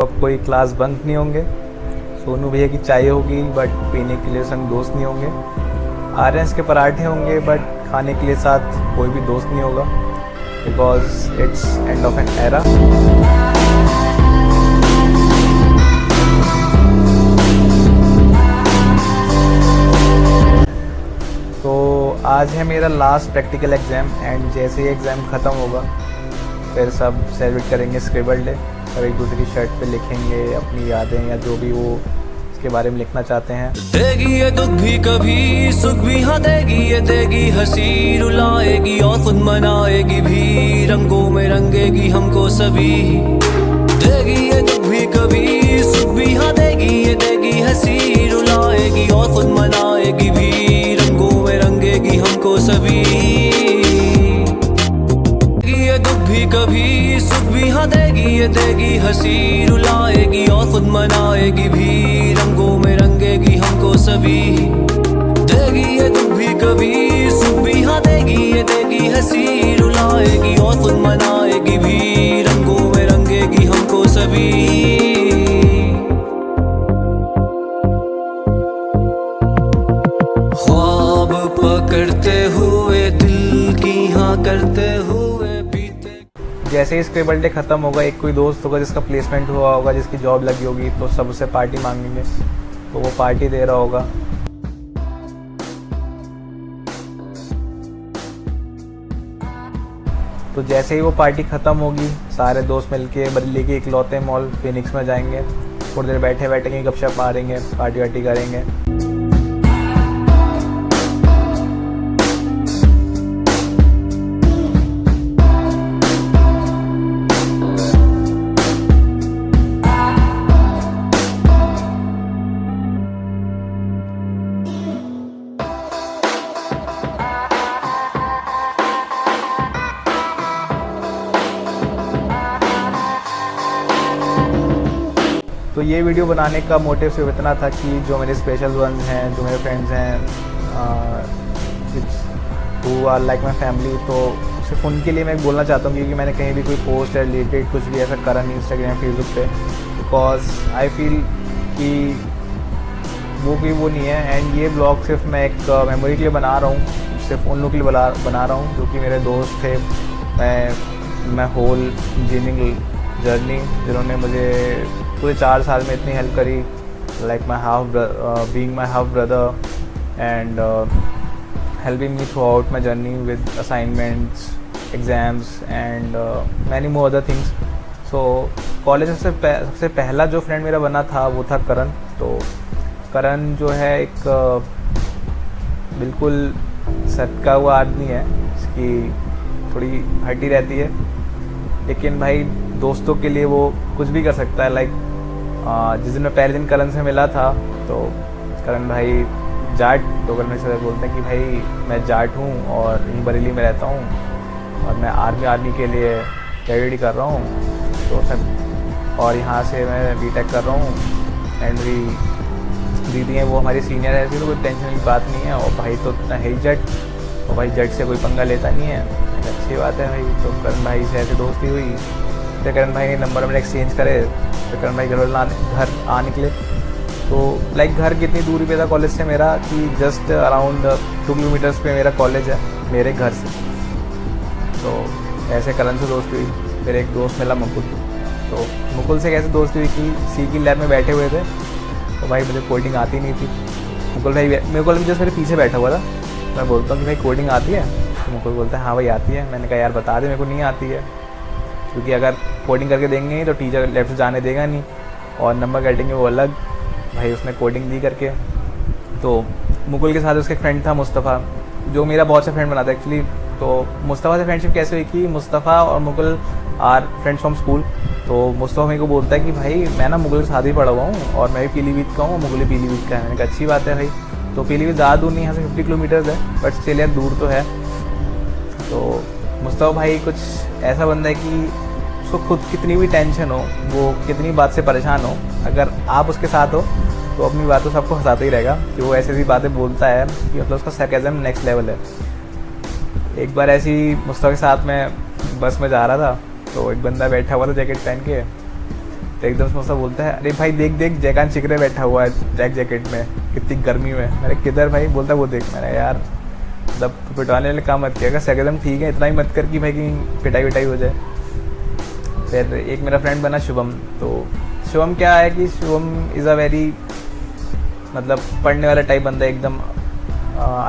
अब कोई class bunk नहीं होंगे। सोनू भैया की चाय होगी बट पीने के लिए संग दोस्त नहीं होंगे। आर्यंस के पराठे होंगे बट खाने के लिए साथ कोई भी दोस्त नहीं होगा, because it's end of an era. तो आज है मेरा लास्ट प्रैक्टिकल एग्ज़ाम एंड जैसे ही एग्ज़ाम ख़त्म होगा फिर सब सेलिब्रेट करेंगे स्क्रिबल डे। और एक दूसरे की शर्ट पे लिखेंगे अपनी यादें या जो भी वो इसके बारे में लिखना चाहते हैं। देगी ये दुख भी कभी सुख भी, हाँ देगी ये देगी हंसी, रुलाएगी और खुद मनाएगी भी, रंगों में रंगेगी हमको सभी। देगी ये दुख भी कभी सुख भी, हाँ देगी ये देगी हंसी, रुलाएगी और खुद मनाएगी भी, रंगों में रंगेगी हमको सभी। ये दुख भी कभी सुख भी, हाँ देगी ये देगी हंसी, रुलाएगी और खुद मनाएगी भी, रंगों में रंगेगी हमको सभी। देगी ये दुख भी कभी सुख भी, हाँ देगी ये देगी हंसी, रुलाएगी और खुद मनाएगी भी, रंगों में रंगेगी हमको सभी। ख्वाब पकड़ते हुए दिल की हाँ करते हुए जैसे ही स्क्रिबल डे ख़त्म होगा एक कोई दोस्त होगा जिसका प्लेसमेंट हुआ होगा, जिसकी जॉब लगी होगी, तो सब उससे पार्टी मांगेंगे तो वो पार्टी दे रहा होगा। तो जैसे ही वो पार्टी ख़त्म होगी सारे दोस्त मिलके बरेली के इकलौते मॉल फिनिक्स में जाएंगे, थोड़ी देर बैठे बैठेंगे, गपशप मारेंगे, पार्टी वार्टी करेंगे। तो ये वीडियो बनाने का मोटिव सिर्फ इतना था कि जो मेरे स्पेशल वंस हैं, जो मेरे फ्रेंड्स हैं, who are like my family, तो सिर्फ उनके लिए मैं बोलना चाहता हूँ, क्योंकि मैंने कहीं भी कोई पोस्ट या रिलेटेड कुछ भी ऐसा करा नहीं इंस्टाग्राम फेसबुक पे, बिकॉज आई फील कि वो नहीं है। एंड ये ब्लॉग सिर्फ मैं एक मेमोरी के लिए बना रहा हूँ, सिर्फ उन लोगों के लिए बना रहा हूँ जो कि मेरे दोस्त थे। मैं होल इंजीनियरिंग जर्नी जिन्होंने मुझे पूरे 4 साल में इतनी हेल्प करी, like being my half brother and helping me through out my journey with assignments, exams and many more other things. So college में सबसे पहला जो फ्रेंड मेरा बना था वो था करण। तो करण जो है एक बिल्कुल सटका हुआ आदमी है, इसकी थोड़ी हड्डी रहती है, लेकिन भाई दोस्तों के लिए वो कुछ भी कर सकता है। लाइक जिस दिन मैं पहले दिन करण से मिला था तो करण भाई जाट, तो करण से बोलते हैं कि भाई मैं जाट हूँ और यहीं बरेली में रहता हूँ और मैं आर्मी के लिए तैयारी कर रहा हूँ, तो सब, और यहाँ से मैं बीटेक कर रहा हूँ। एंड मेरी दीदी हैं वो हमारी सीनियर है, तो कोई टेंशन की बात नहीं है, और भाई तो इतना है ही जट, और भाई जट से कोई पंगा लेता नहीं है, अच्छी बात है भाई। तो करण भाई से ऐसे दोस्ती हुई, फिर करण भाई ने नंबर मेरे एक्सचेंज करे, फिर करण भाई घर आ निकले। तो लाइक घर कितनी दूरी पे था कॉलेज से मेरा कि जस्ट अराउंड 2 किलोमीटर्स पे मेरा कॉलेज है मेरे घर से। तो ऐसे करण से दोस्ती हुई। फिर एक दोस्त मिला मुकुल, तो मुकुल से कैसे दोस्ती हुई कि सी की लैब में बैठे हुए थे, तो भाई मुझे कोडिंग आती नहीं थी। मुकुल भाई जस्ट मेरे पीछे बैठा हुआ था, मैं बोलता हूँ कि भाई कोडिंग आती है, तो मुकुल बोलता है हाँ भाई आती है। मैंने कहा यार बता दे, मेरे को नहीं आती है, क्योंकि अगर कोडिंग करके देंगे नहीं तो टीचर लैब से जाने देगा नहीं, और नंबर काटेंगे वो अलग। भाई उसने कोडिंग दी करके। तो मुकुल के साथ उसका एक फ्रेंड था मुस्तफ़ा, जो मेरा बहुत अच्छा फ्रेंड बना था एक्चुअली। तो मुस्तफ़ा से फ्रेंडशिप कैसे हुई कि मुस्तफ़ा और Mukul are friends from school. तो मुस्तफ़ा मेरे को बोलता है कि भाई मैं ना मुकुल के साथ ही पढ़ा हुआ हूँ और मैं भी पीलीभीत का हूँ, मुकुल भी पीलीभीत का है। मैंने कहा अच्छी बात है भाई। तो पीलीभीत ज़्यादा दूर नहीं, यहाँ से 50 किलोमीटर्स है, बट स्टिल यार दूर तो है। तो मुस्तफ़ा भाई कुछ ऐसा बंदा है कि उसको खुद कितनी भी टेंशन हो, वो कितनी बात से परेशान हो, अगर आप उसके साथ हो तो अपनी बातों सबको हंसाता ही रहेगा, कि वो ऐसी बातें बोलता है कि मतलब उसका सरकाज़म नेक्स्ट लेवल है। एक बार ऐसी मुस्तफ़ा के साथ मैं बस में जा रहा था, तो एक बंदा बैठा हुआ था जैकेट पहन के, तो एकदम से मुझसे बोलता है, अरे भाई देख देख जयकांत चिकरे बैठा हुआ है चेक जैकेट में, कितनी गर्मी में। मैंने किधर भाई? बोलता वो देख। मैंने यार मतलब पिटवाने वाले काम मत किया, एकदम ठीक है, इतना ही मत कर कि भाई कहीं पिटाई विटाई हो जाए। फिर एक मेरा फ्रेंड बना शुभम। तो शुभम क्या है कि शुभम इज़ अ वेरी मतलब पढ़ने वाला टाइप बंदा है, एकदम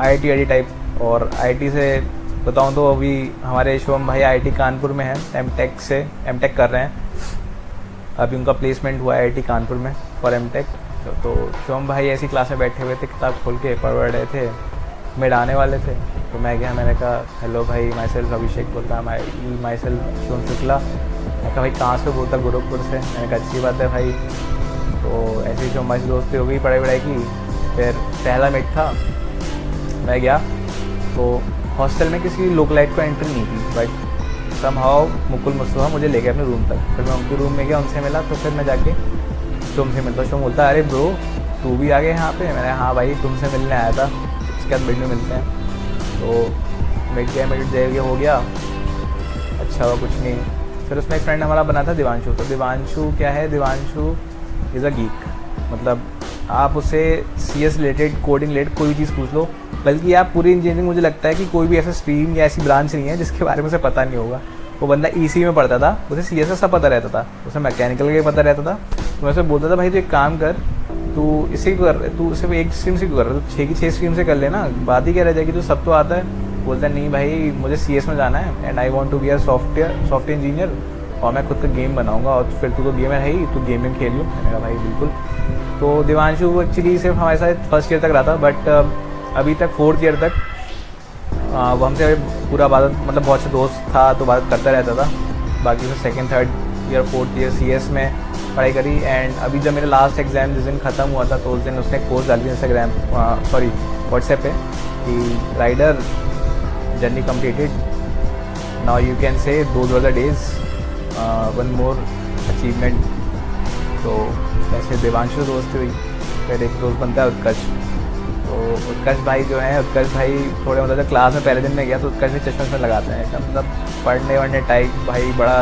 IIT टाइप। और IIT से बताऊँ तो अभी हमारे शुभम भाई IIT कानपुर में है, एमटेक कर रहे हैं। अभी उनका प्लेसमेंट हुआ है IIT कानपुर में फॉर एमटेक। तो शुभम भाई ऐसी क्लास में बैठे हुए थे, किताब खोल के पढ़ रहे थे, मिड आने वाले थे। तो मैं गया, मैंने कहा हेलो भाई, माई सेल्फ अभिषेक बोलता है, माई सेल्फ शुभम शुक्ला। मैं कहा भाई कहाँ से? बोलता गोरखपुर से। मैंने कहा अच्छी बात है भाई। तो ऐसे ही शुभम भाई से दोस्ती हो गई, पढ़ाई की। फिर पहला मिड था, मैं गया तो हॉस्टल में किसी लोकलाइट को एंट्री नहीं थी, बट समहाउ मुकुल मुस्तफा मुझे ले गया अपने रूम तक। फिर मैं उनके रूम में गया, उनसे मिला। तो फिर मैं जाके शुभम से मिलता। शुभम बोलता अरे ब्रो तू भी आ गया यहाँ पे? मैंने हाँ भाई तुमसे मिलने आया था, उसके बाद मिड में मिलते हैं। तो मिड हो गया, अच्छा हुआ कुछ नहीं। फिर उसमें एक फ्रेंड हमारा बना था दिवांशु। तो दिवांशु क्या है, दिवांशु इज़ अ गीक। मतलब आप उसे CS रिलेटेड, कोडिंग रिलेटेड कोई भी चीज़ पूछ लो, बल्कि आप पूरी इंजीनियरिंग, मुझे लगता है कि कोई भी ऐसा स्ट्रीम या ऐसी ब्रांच नहीं है जिसके बारे में उसे पता नहीं होगा। वो बंदा EC में पढ़ता था, उसे CS का सब पता रहता था, उसे मैकेनिकल का पता रहता था। तो मैं उसे बोलता था भाई तू एक काम कर, तू इसे क्यों कर, तू सिर्फ एक स्ट्रीम से क्यों कर रहा है, 6 की 6 स्ट्रीम से कर लेना, बात ही क्या रह जाएगी, तो सब तो आता है। बोलता नहीं भाई मुझे CS में जाना है, and I want to be a software engineer, और मैं खुद का गेम बनाऊंगा। और फिर तू तो गेमर है ही, तू गेमिंग खेल लूँ। मैंने कहा भाई बिल्कुल। तो दिवांशु एक्चुअली सिर्फ हमारे साथ फर्स्ट ईयर तक रहा था, बट अभी तक 4th ईयर तक वो हमसे पूरा बात, मतलब बहुत से दोस्त था तो बात करता रहता था। बाकी फिर 2nd 3rd year 4th year CS में पढ़ाई करी। एंड अभी जब मेरा लास्ट एग्ज़ाम जिस दिन ख़त्म हुआ था, तो उस दिन उसने पोस्ट डाली इंस्टाग्राम व्हाट्सएप पे कि rider journey completed, now you can say those were the days, one more achievement. तो ऐसे देवांशु दोस्त हुई। फिर एक दोस्त बनता है उत्कर्ष। तो उत्कर्ष भाई जो है, उत्कर्ष भाई थोड़े मतलब जब क्लास में पहले दिन में गया तो उत्कर्ष भी चश्मे में लगाते हैं, मतलब पढ़ने वढ़ने टाइप भाई, बड़ा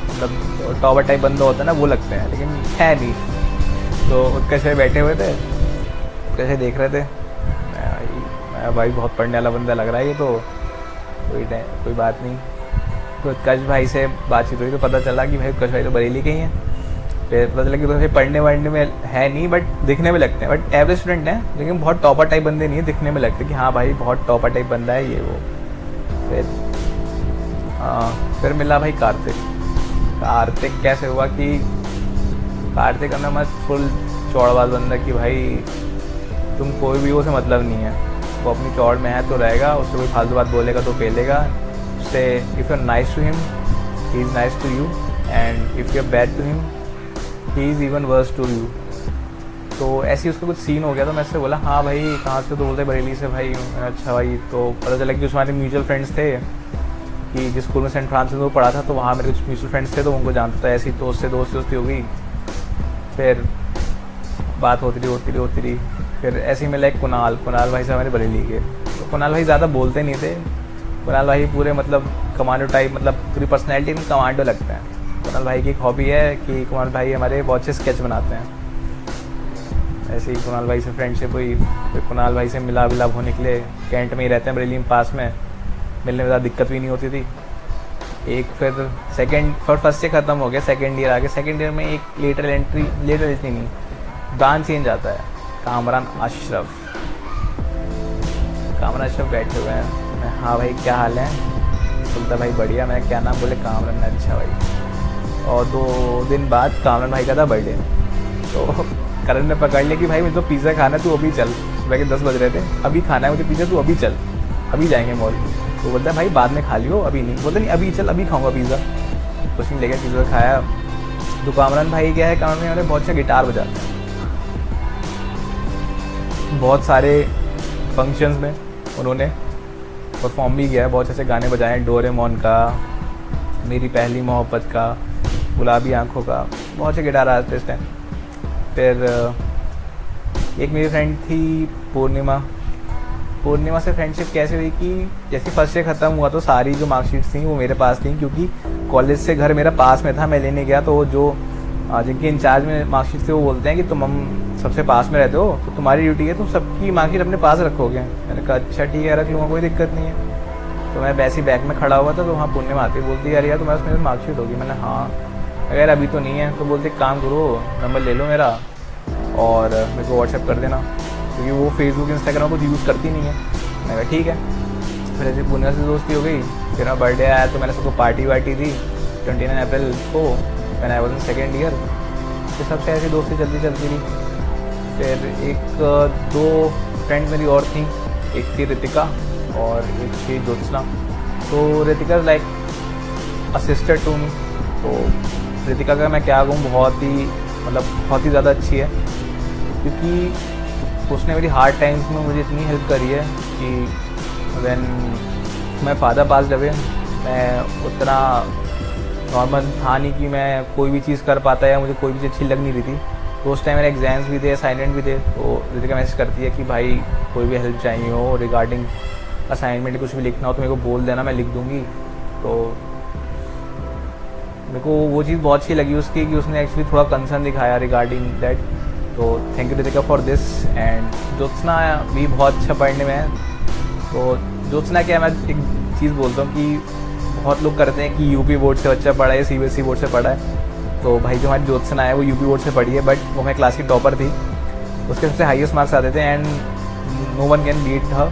मतलब टॉपर टाइप बंदा होता है ना, वो लगते हैं, लेकिन है नहीं। तो उत्कर्ष भाई बैठे हुए थे, कैसे देख रहे थे, मैं भाई बहुत पढ़ने वाला बंदा लग रहा है ये तो, कोई बात नहीं। तो उत्कर्ष भाई से बातचीत हुई तो पता चला कि भाई उत्कर्ष भाई तो बरेली के ही हैं। फिर पता चला कि तो पढ़ने वढ़ने में है नहीं, बट दिखने में लगते हैं, बट एवरेज स्टूडेंट हैं, लेकिन बहुत टॉपर टाइप बंदे नहीं है, दिखने में लगते कि हाँ भाई बहुत टॉपर टाइप बंदा है ये वो। फिर मिला भाई कार्तिक कैसे हुआ कि कार्तिक का मस्त फुल चौड़बाज बंदा कि भाई तुम कोई भी हो से मतलब नहीं है, वो अपनी चौड़ में है तो रहेगा, उससे कोई फालतू बात बोलेगा तो पेलेगा। उससे if you are nice to him he is nice to you, and if you are bad to him he is even worse to you. तो ऐसे ही उसका कुछ सीन हो गया। तो मैं उससे बोला हाँ भाई कहाँ से? तो बोलते बरेली से भाई। अच्छा भाई। तो पता चला कि हमारे म्यूचुअल फ्रेंड्स थे, कि जिस स्कूल में सेंट फ्रांसिस में पढ़ा था, तो वहाँ मेरे कुछ म्यूचुअल फ्रेंड्स थे, तो उनको जानता था। ऐसी तो उससे दोस्ती हो गई। फिर बात होती रही। फिर ऐसे ही मिला एक कुणाल भाई से, हमारे बरेली के। तो कुणाल भाई ज़्यादा बोलते नहीं थे। कुणाल भाई पूरे मतलब कमांडो टाइप, मतलब पूरी पर्सनैलिटी में कमांडो लगता है। कुणाल भाई की एक हॉबी है कि कुणाल भाई हमारे बहुत अच्छे स्केच बनाते हैं। ऐसे ही कुणाल भाई से फ्रेंडशिप हुई। फिर कुणाल भाई से मिला होने के लिए, कैंट में ही रहते हैं बरेली में पास में, मिलने में ज़्यादा दिक्कत भी नहीं होती थी। एक फिर फर्स्ट ईयर ख़त्म हो गया, 2nd ईयर आ गया। 2nd ईयर में एक लेटर एंट्री नहीं, ब्रांच चेंज आता है। कामरान अशरफ बैठे हुए हैं। मैं हाँ भाई क्या हाल है? बोलता भाई बढ़िया। मैं क्या नाम? बोले कामरान। अच्छा भाई। और 2 दिन बाद कामरान भाई का था बर्थडे। तो करण ने पकड़ लिया कि भाई मुझे तो पिज़्ज़ा खाना है, तू अभी चल। सुबह के 10 बज रहे थे, अभी खाना है मुझे पिज़्ज़ा, तू अभी चल, अभी जाएंगे मॉल। तो बोलता है भाई बाद में खा लियो, अभी नहीं। बोलता नहीं अभी चल, अभी खाऊंगा पिज़्ज़ा। कुछ नहीं, लेकर पिज़्ज़ा खाया। तो कामरान भाई क्या है, कामरान भाई हमारे बहुत अच्छा गिटार बजाते हैं। बहुत सारे फंक्शंस में उन्होंने परफॉर्म भी किया है, बहुत अच्छे गाने बजाए हैं। डोरेमोन का, मेरी पहली मोहब्बत का, गुलाबी आंखों का, बहुत अच्छे गिटार आर्टिस्ट हैं। फिर एक मेरी फ्रेंड थी पूर्णिमा से फ्रेंडशिप कैसे हुई कि जैसे फर्स्ट ईयर ख़त्म हुआ तो सारी जो मार्कशीट्स थी वो मेरे पास थी, क्योंकि कॉलेज से घर मेरा पास में था। मैं लेने गया तो जो जिनके इंचार्ज में मार्कशीट से वो बोलते हैं कि तुम हम सबसे पास में रहते हो तो तुम्हारी ड्यूटी है तुम सबकी मार्कशीट अपने पास रखोगे। मैंने कहा अच्छा ठीक है रख लूँगा, कोई दिक्कत नहीं है। तो मैं वैसे ही बैग में खड़ा हुआ था तो वहाँ पूर्णिमा आती बोलती यार तुम्हारे उसमें मार्कशीट होगी। मैंने हाँ, अगर अभी तो नहीं है। तो बोलते काम करो नंबर ले लो मेरा और मेरे को व्हाट्सएप कर देना, क्योंकि वो फेसबुक इंस्टाग्राम कुछ यूज़ करती नहीं है। मैंने कहा ठीक है। फिर ऐसे पूर्णिमा से दोस्ती हो गई। फिर मेरा बर्थडे आया तो मैंने सबको पार्टी वार्टी दी 29 अप्रैल को, मैंने I was in second year. तो सबसे ऐसी दोस्ती चलती रही। फिर एक दो फ्रेंड मेरी और थी, एक थी रितिका और एक थी ज्योत्सना। तो Ritika like a sister to me. तो रितिका का मैं क्या कहूँ, बहुत ही ज़्यादा अच्छी है, क्योंकि उसने मेरी हार्ड टाइम्स में मुझे इतनी हेल्प करी है कि व्हेन मैं फादर पास अवे, मैं उतना नॉर्मल था नहीं कि मैं कोई भी चीज़ कर पाता या मुझे कोई भी चीज़ अच्छी लग नहीं रही थी। तो उस टाइम मेरे एग्ज़ाम्स भी थे, असाइनमेंट भी थे। तो रितिका मैसेज करती है कि भाई कोई भी हेल्प चाहिए हो रिगार्डिंग असाइनमेंट, कुछ भी लिखना हो तो मेरे को बोल देना, मैं लिख दूँगी। तो मेरे को वो चीज़ बहुत अच्छी लगी उसकी कि उसने एक्चुअली थोड़ा कंसर्न दिखाया रिगार्डिंग दैट। तो thank you Ritika for this. And Jyotsna भी बहुत अच्छा पढ़ने में है। तो ज्योत्सना क्या, मैं एक चीज़ बोलता हूँ कि बहुत लोग करते हैं कि यूपी बोर्ड से बच्चा पढ़ा है, सीबीएसई बोर्ड से पढ़ा है। तो भाई जो हमारी ज्योत्सना है वो यूपी बोर्ड से पढ़ी है, बट वो हमारी क्लास की टॉपर थी। उसके सबसे हाईएस्ट मार्क्स आते थे and no one can beat her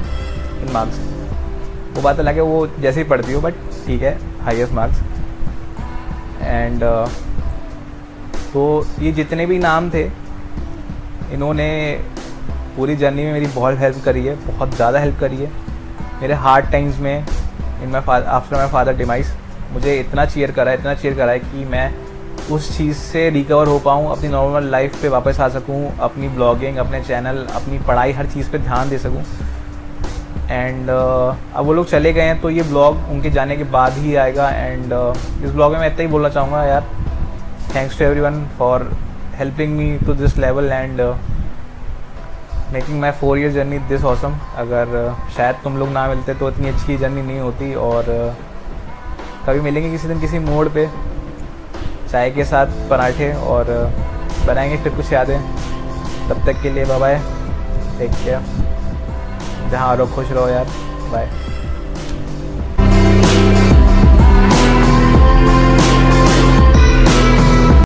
in marks. वो बात अलग है वो जैसे ही पढ़ती हो, बट ठीक है हाईएस्ट मार्क्स। एंड तो ये जितने भी नाम थे इन्होंने पूरी जर्नी में मेरी बहुत हेल्प करी है, बहुत ज़्यादा हेल्प करी है। मेरे हार्ड टाइम्स में इन my after my father demise मुझे इतना चीयर करा है कि मैं उस चीज़ से रिकवर हो पाऊँ, अपनी नॉर्मल लाइफ पे वापस आ सकूँ, अपनी ब्लॉगिंग, अपने चैनल, अपनी पढ़ाई, हर चीज़ पे ध्यान दे सकूँ। एंड अब वो लोग चले गए हैं तो ये ब्लॉग उनके जाने के बाद ही आएगा। एंड इस ब्लॉग में मैं इतना ही बोलना चाहूँगा यार, thanks to everyone for helping me to this level and making my 4 year journey this awesome. अगर शायद तुम लोग ना मिलते तो इतनी अच्छी जर्नी नहीं होती। और कभी मिलेंगे किसी दिन किसी मोड़ पे चाय के साथ पराठे और बनाएंगे फिर कुछ यादें। तब तक के लिए बाय बाय, टेक केयर, जहाँ रहो खुश रहो यार, बाय।